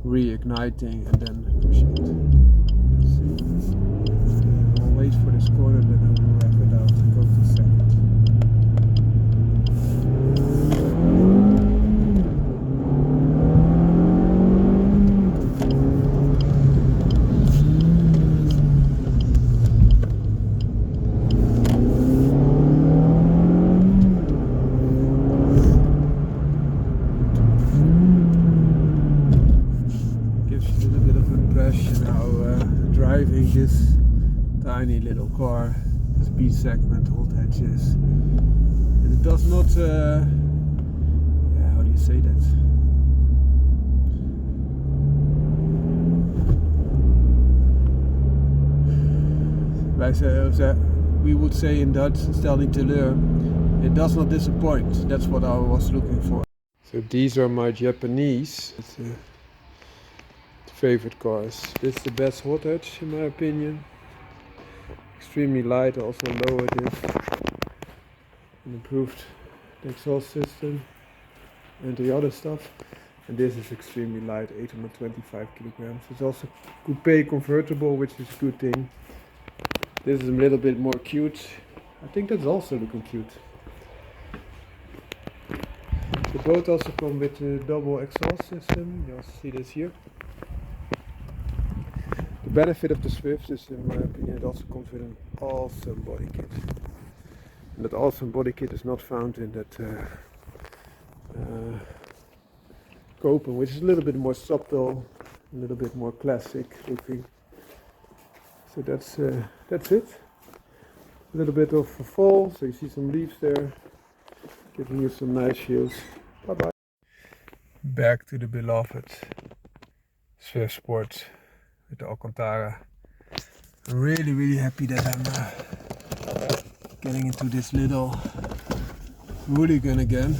reigniting and then pushing it. Let's see. I'll wait for this corner, then I will rev it out and go to second. Driving this tiny little car, this B segment, old hatches, and it does not, how do you say that? We would say in Dutch, stel niet teleur, it does not disappoint. That's what I was looking for. So these are my Japanese favorite cars. This is the best hot hatch in my opinion. Extremely light, also lowered it and improved the exhaust system and the other stuff. And this is extremely light, 825 kilograms. It's also coupe convertible, which is a good thing. This is a little bit more cute. I think that's also looking cute. The both also come with a double exhaust system. You'll see this here. The benefit of the Swift is, in my opinion, it also comes with an awesome body kit. And that awesome body kit is not found in that Copen, which is a little bit more subtle, a little bit more classic looking. So that's it. A little bit of a fall, so you see some leaves there, giving you some nice views. Bye bye. Back to the beloved Swift Sport with the Alcantara. I'm really happy that I'm getting into this little hooligan again.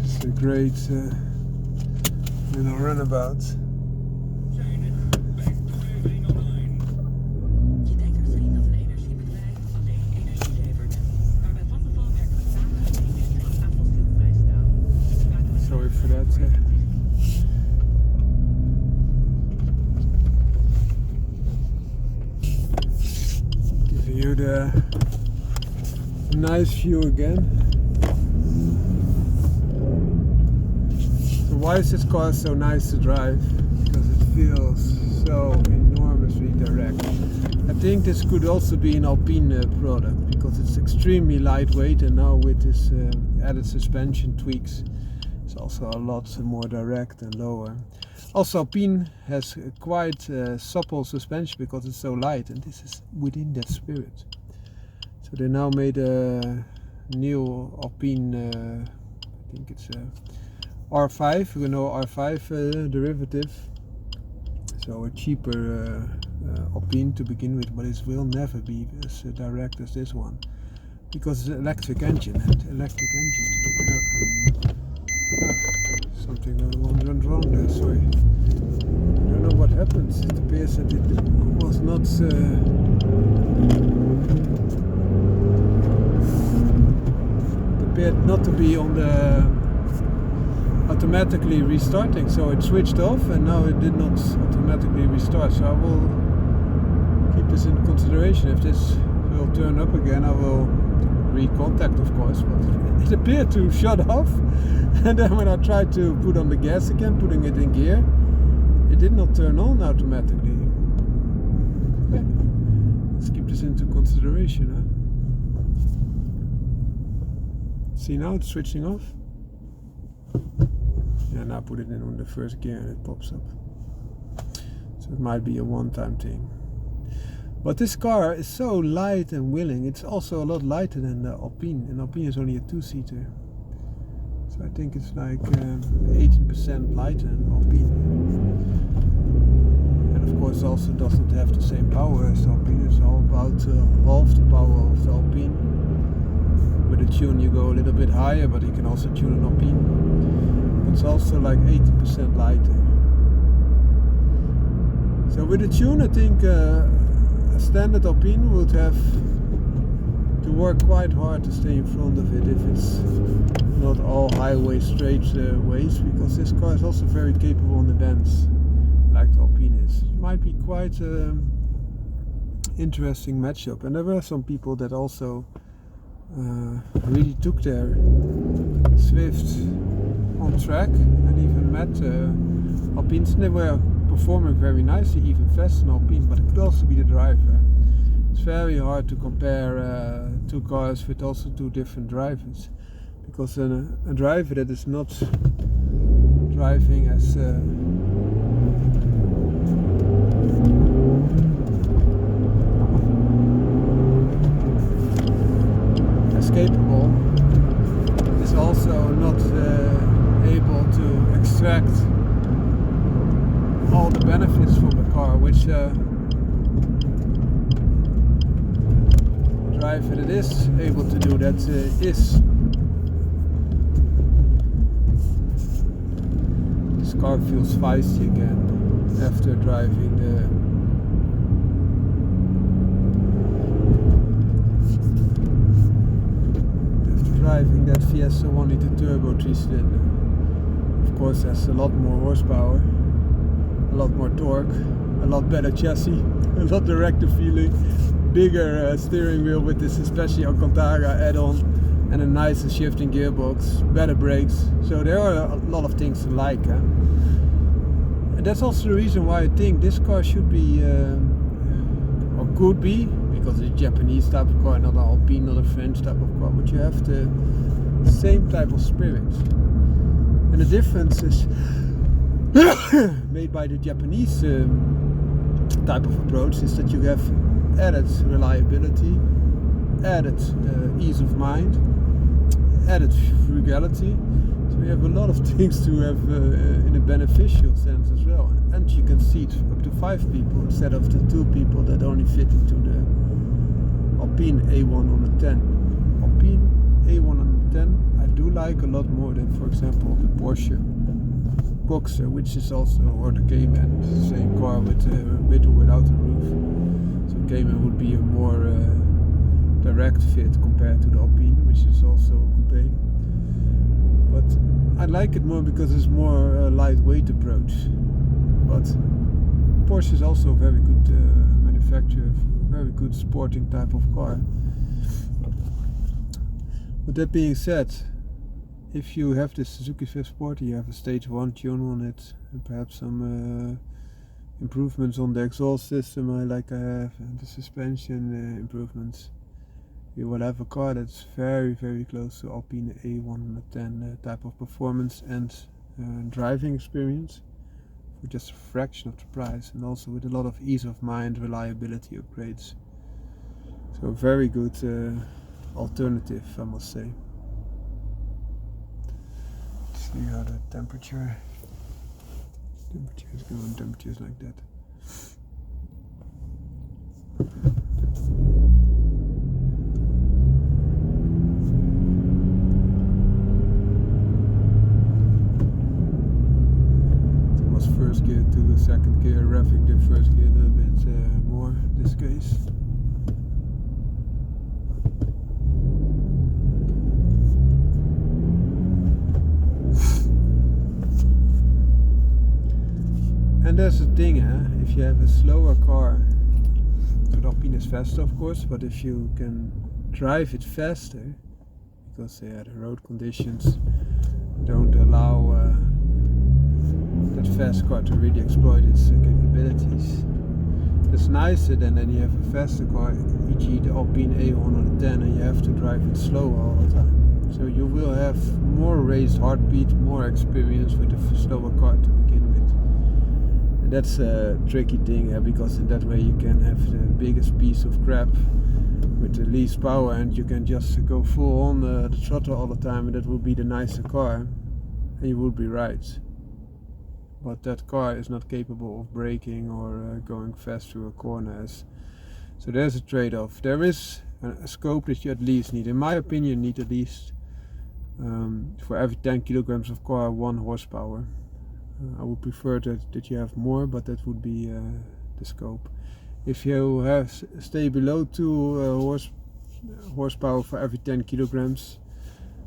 Just a great little runabout. Sorry for that. Giving you the nice view again. So why is this car so nice to drive? Because it feels so enormously direct. I think this could also be an Alpine product because it's extremely lightweight, and now with this added suspension tweaks it's also a lot more direct and lower. Also Alpine has quite supple suspension because it's so light, and this is within that spirit. So they now made a new Alpine, I think it's a R5, Renault R5 derivative. So a cheaper Alpine to begin with, but it will never be as direct as this one. Because it's an electric engine, something went wrong there, sorry. I don't know what happened. It appears that it was not appeared not to be on the automatically restarting, so it switched off and now it did not automatically restart. So I will keep this in consideration. If this will turn up again, I will recontact, of course, but it appeared to shut off. And then when I tried to put on the gas again, putting it in gear, it did not turn on automatically. Okay. Let's keep this into consideration. See, now it's switching off. Yeah, now put it in on the first gear and it pops up. So it might be a one-time thing. But this car is so light and willing. It's also a lot lighter than the Alpine, and Alpine is only a two-seater. So I think it's like 18% lighter than Alpine. And of course also doesn't have the same power as Alpine. It's all about half the power of the Alpine. With a tune you go a little bit higher, but you can also tune an Alpine. It's also like 80% lighter. So with a tune I think a standard Alpine would have to work quite hard to stay in front of it if it's not all highway straight ways, because this car is also very capable on the bends, like the Alpine is. It might be quite interesting matchup, and there were some people that also really took their Swift on track and even met Alpines, and they were performing very nicely, even faster than Alpine, but it could also be the driver. It's very hard to compare two cars with also two different drivers, because a driver that is not driving as capable is also not able to extract all the benefits from the car, which driver that is able to do that is. This car feels feisty again after driving that Fiesta 1 liter turbo 3-cylinder. Of course, has a lot more horsepower, a lot more torque, a lot better chassis, a lot director feeling, bigger steering wheel with this especially Alcantara add-on, and a nicer shifting gearbox, better brakes. So there are a lot of things to like. And that's also the reason why I think this car should be, or could be, because it's a Japanese type of car, not an Alpine, not a French type of car, but you have the same type of spirit. And the difference is made by the Japanese type of approach is that you have added reliability, added ease of mind, added frugality. So we have a lot of things to have in a beneficial sense as well. And you can seat up to 5 people instead of the 2 people that only fit into the Alpine A1 on a 10. Alpine A1 on a 10 I do like a lot more than, for example, the Porsche Boxer, which is also, or the Cayman, the same car with or without a roof. So Cayman would be a more direct fit compared to the Alpine, which is also a coupe. But I like it more because it's more lightweight approach. But Porsche is also a very good manufacturer, very good sporting type of car. With that being said, if you have this Suzuki Swift Sport, you have a Stage1 tune on it, and perhaps some improvements on the exhaust system like I have, and the suspension improvements, you will have a car that's very, very close to Alpine A110 type of performance and driving experience for just a fraction of the price, and also with a lot of ease of mind, reliability upgrades. So a very good alternative, I must say. Let's see how the temperature is going. Temperature is like that. First gear to the second gear, revving the first gear a little bit more in this case. And there's a thing, if you have a slower car, the Alpine is faster of course, but if you can drive it faster, because the road conditions don't allow that fast car to really exploit its capabilities, it's nicer than you have a faster car, e.g. the Alpine A110, and you have to drive it slow all the time. So you will have more raised heartbeat, more experience with a slower car to begin with. And that's a tricky thing, because in that way you can have the biggest piece of crap with the least power, and you can just go full on the throttle all the time, and that will be the nicer car, and you would be right. But that car is not capable of braking or going fast through a corner. So there's a trade-off. There is a scope that you at least need, in my opinion, need at least for every 10 kilograms of car 1 horsepower. I would prefer that you have more, but that would be the scope. If you stay below 2 horsepower for every 10 kilograms.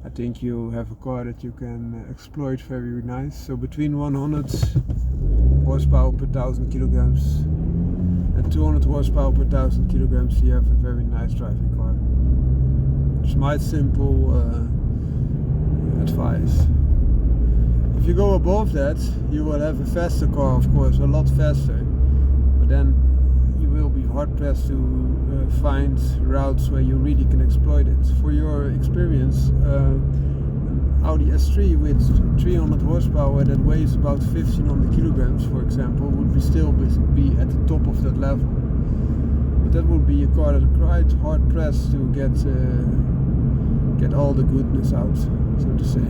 I think you have a car that you can exploit very nice. So between 100 horsepower per 1000 kilograms and 200 horsepower per 1000 kilograms, you have a very nice driving car. It's my simple advice. If you go above that, you will have a faster car, of course, a lot faster, but then you will be hard pressed to find routes where you really can exploit it. For your experience, an Audi S3 with 300 horsepower that weighs about 1500 kilograms, for example, would still be at the top of that level. But that would be a car that quite hard pressed to get all the goodness out, so to say.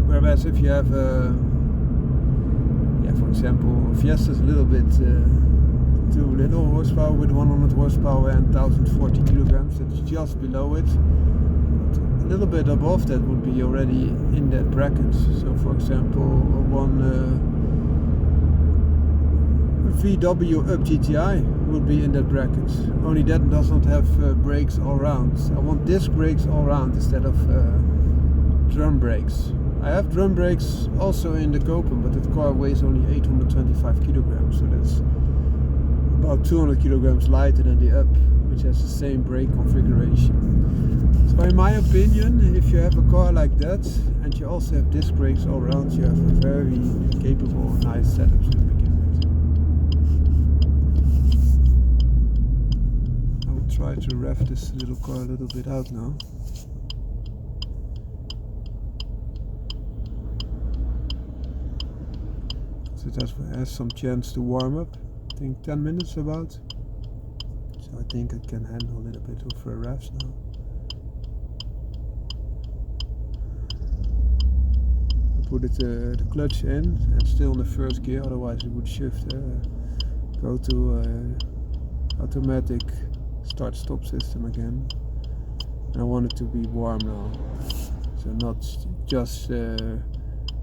Whereas if you have for example, Fiesta's a little bit too little horsepower with 100 horsepower and 1040 kilograms, that's just below it. But a little bit above that would be already in that bracket. So for example, one VW Up GTI would be in that bracket, only that does not have brakes all round. I want disc brakes all round instead of drum brakes. I have drum brakes also in the Copen, but that car weighs only 825 kilograms, so that's about 200 kilograms lighter than the Up, which has the same brake configuration. So in my opinion, if you have a car like that and you also have disc brakes all around, you have a very capable, nice setup to begin with. I will try to rev this little car a little bit out now. It has some chance to warm up. I think 10 minutes about. So I think I can handle a little bit of revs now. I put the clutch in and still in the first gear, otherwise it would shift. Go to automatic start-stop system again. And I want it to be warm now. So not just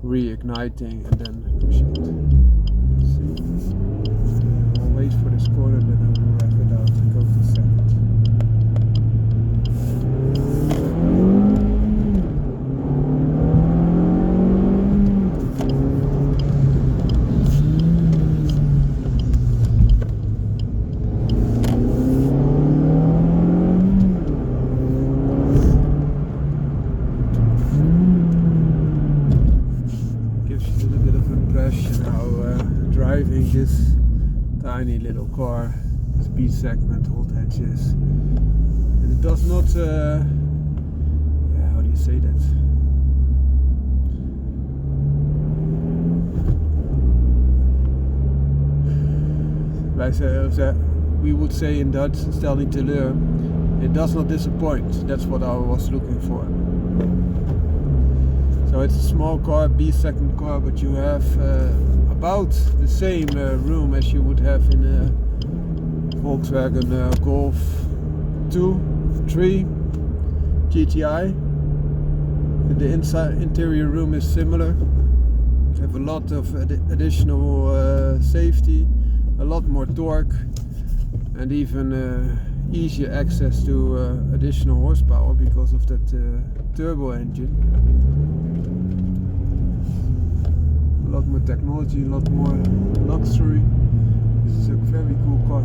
reigniting and then pushing it. Let's see. I'll wait for this corner, then I will rev it out and go to second. Driving this tiny little car, this B segment, old hatches, and it does not, how do you say that? We would say in Dutch, stel niet teleur, it does not disappoint. That's what I was looking for. So it's a small car, B segment car, but you have about the same room as you would have in a Volkswagen Golf 2, 3 GTI. The interior room is similar. You have a lot of additional safety, a lot more torque, and even easier access to additional horsepower because of that turbo engine. A lot more technology, a lot more luxury. This is a very cool car.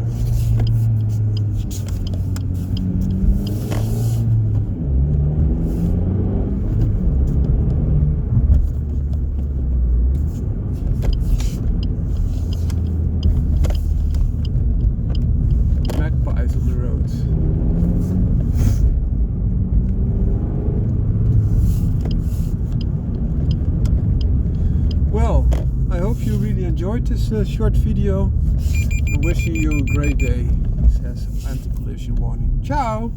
Magpies on the road. Well, I hope you really enjoyed this short video. I'm wishing you a great day. It says anti-collision warning. Ciao!